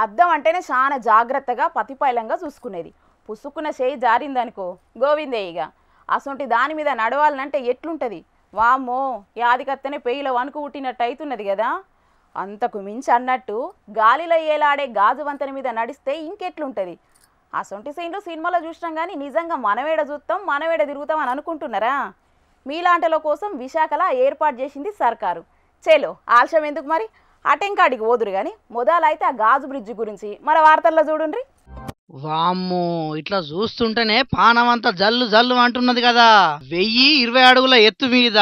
అద్దం అంటేనే చాలా జాగ్రత్తగా పతిపైలంగా చూసుకునేది. పుసుక్కున చేయి జారిందనుకో గోవిందే ఇక. అసొంటి దాని మీద నడవాలంటే ఎట్లుంటుంది? వామ్మో, యాదికత్తనే పెయిల వణుకు పుట్టినట్టు అవుతున్నది కదా. అంతకు మించి అన్నట్టు గాలిలో ఏలాడే గాజు వంతెన మీద నడిస్తే ఇంకెట్లుంటుంది? అసొంటి సీన్లు సినిమాలో చూసినాం కానీ నిజంగా మనవేడ చూస్తాం, మనవేడ తిరుగుతాం అని అనుకుంటున్నారా? మీలాంటల కోసం విశాఖలా ఏర్పాటు చేసింది సర్కారు. చేలో ఆలస్యం ఎందుకు మరి, అటెంకాడికి పోదురు కానీ మొదలైతే ఆ గాజు బ్రిడ్జి గురించి మన వార్తల్లో చూడుండ్రి. వామ్మో, ఇట్లా చూస్తుంటేనే పానమంతా జల్లు జల్లు అంటున్నది కదా. 1020 అడుగుల ఎత్తు మీద,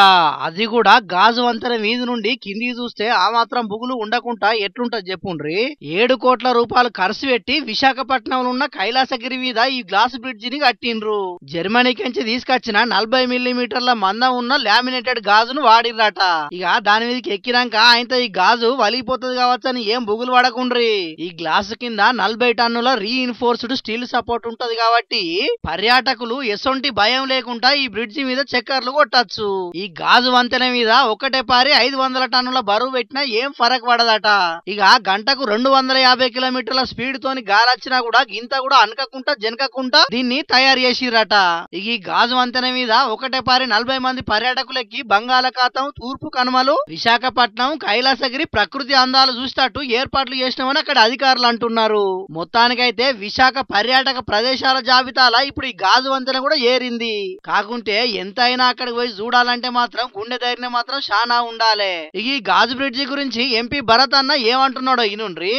అది కూడా గాజు వంతెన మీద నుండి కిందికి చూస్తే ఆ మాత్రం బుగులు ఉండకుండా ఎట్లుంటది చెప్పుండ్రి. 7 కోట్ల రూపాయలు ఖర్చు పెట్టి విశాఖపట్నంలో ఉన్న కైలాసగిరి మీద ఈ గ్లాస్ బ్రిడ్జిని కట్టిండ్రు. జర్మనీకించి తీసుకొచ్చిన 40 మిల్లీమీటర్ల మందం ఉన్న లామినేటెడ్ గాజును వాడిర్రట. ఇక దాని మీదకి ఎక్కినాక ఆయనతో ఈ గాజు వలిగిపోతుంది కావచ్చు అని ఏం బుగులు పడకుండ్రి. ఈ గ్లాసు కింద 40 టన్నుల రీఇన్ఫోర్స్ స్టీల్ సపోర్ట్ ఉంటది కాబట్టి పర్యాటకులు ఎసొంటి భయం లేకుండా ఈ బ్రిడ్జి మీద చక్కర్లు కొట్టచ్చు. ఈ గాజు వంతెన మీద ఒకటే పారి 500 టన్నుల బరువు పెట్టినా ఏం ఫరక్ పడదట. ఇక గంటకు 250 కిలోమీటర్ల స్పీడ్ తోని గాలొచ్చినా కూడా గింత కూడా అనకకుండా జనకకుండా దీన్ని తయారు చేసిరట. ఇక ఈ గాజు వంతెన మీద ఒకటే పారి 40 మంది పర్యాటకులకి బంగాళాఖాతం, తూర్పు కనుమలు, విశాఖపట్నం, కైలాసగిరి ప్రకృతి అందాలు చూసేటట్టు ఏర్పాట్లు చేసినామని అక్కడ అధికారులు అంటున్నారు. మొత్తానికైతే విశాఖ పర్యాటక ప్రదేశాల జాబితాలో ఇప్పుడు ఈ గాజు వంతెన కూడా ఏరింది. కాకుంటే ఎంతైనా అక్కడికి పోయి చూడాలంటే మాత్రం గుండె ధైర్యం మాత్రం చాలా ఉండాలి. ఈ గాజు బ్రిడ్జి గురించి ఎంపీ భరత్ అన్న ఏమంటున్నాడో ఈనుండ్రి.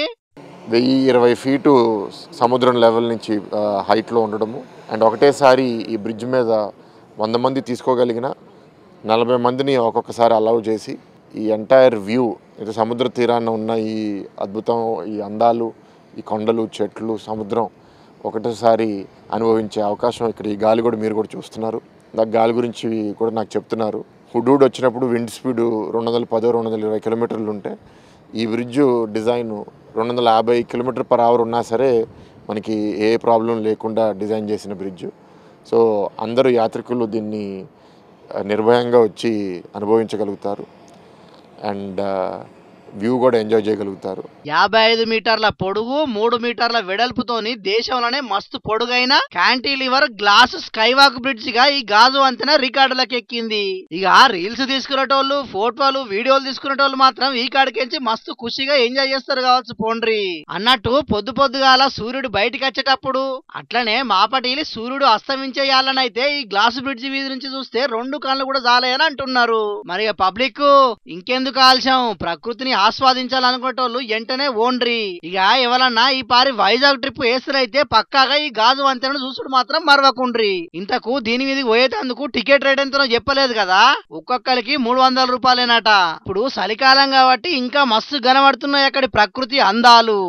1020 ఫీటు సముద్రం లెవెల్ నుంచి హైట్లో ఉండడము అండ్ ఒకటేసారి ఈ బ్రిడ్జ్ మీద 100 మంది తీసుకోగలిగిన 40 మందిని ఒక్కొక్కసారి అలౌ చేసి ఈ ఎంటైర్ వ్యూ, ఇది సముద్ర తీరాన ఉన్న ఈ అద్భుతం, ఈ అందాలు, ఈ కొండలు, చెట్లు, సముద్రం ఒకటేసారి అనుభవించే అవకాశం ఇక్కడ ఈ గాలి కూడా మీరు కూడా చూస్తున్నారు. నాకు గాలి గురించి కూడా నాకు చెప్తున్నారు. హుడూడ్ వచ్చినప్పుడు విండ్ స్పీడ్ 210-220 కిలోమీటర్లు ఉంటే ఈ బ్రిడ్జ్ డిజైన్ 250 km/h ఉన్నా సరే మనకి ఏ ప్రాబ్లం లేకుండా డిజైన్ చేసిన బ్రిడ్జ్. సో అందరూ యాత్రికులు దీన్ని నిర్భయంగా వచ్చి అనుభవించగలుగుతారు అండ్ వ్యూ కూడా ఎంజాయ్ చేయగలుగుతారు. 55 మీటర్ల పొడుగు, 3 మీటర్ల వెడల్పుతోని దేశంలోనే మస్తు పొడుగైన క్యాంటిలివర్ గ్లాస్ స్కైవాక్ బ్రిడ్జ్ గా ఈ గాజు వంతెన రికార్డులకు ఎక్కింది. ఇక రీల్స్ తీసుకునేటోళ్ళు, ఫోటోలు, వీడియోలు తీసుకునేటోళ్ళు మాత్రం ఈ కాడికెంచి మస్తు ఖుషిగా ఎంజాయ్ చేస్తారు కావచ్చు పోండ్రి. అన్నట్టు పొద్దుగాల సూర్యుడు బయటికి వచ్చేటప్పుడు, అట్లనే మాపటిలి సూర్యుడు అస్తమించేయాలనైతే ఈ గ్లాస్ బ్రిడ్జి మీద నుంచి చూస్తే 2 కళ్ళు కూడా చాలయని అంటున్నారు. మరి పబ్లిక్ ఇంకెందుకు ఆలస్యం, ప్రకృతిని ఆస్వాదించాలనుకునేటోళ్ళు వెంటనే ఓండ్రి. ఇక ఎవరన్నా ఈ పారి వైజాగ్ ట్రిప్ వేస్తురైతే పక్కాగా ఈ గాజు వంతెనను చూసుడు మాత్రం మరవకుండ్రి. ఇంతకు దీని మీదకి పోయేటందుకు టికెట్ రేట్ ఎంతనో చెప్పలేదు కదా, ఒక్కొక్కరికి 300 రూపాయలేనట. ఇప్పుడు చలికాలం కాబట్టి ఇంకా మస్తు కనబడుతున్నాయి అక్కడి ప్రకృతి అందాలు.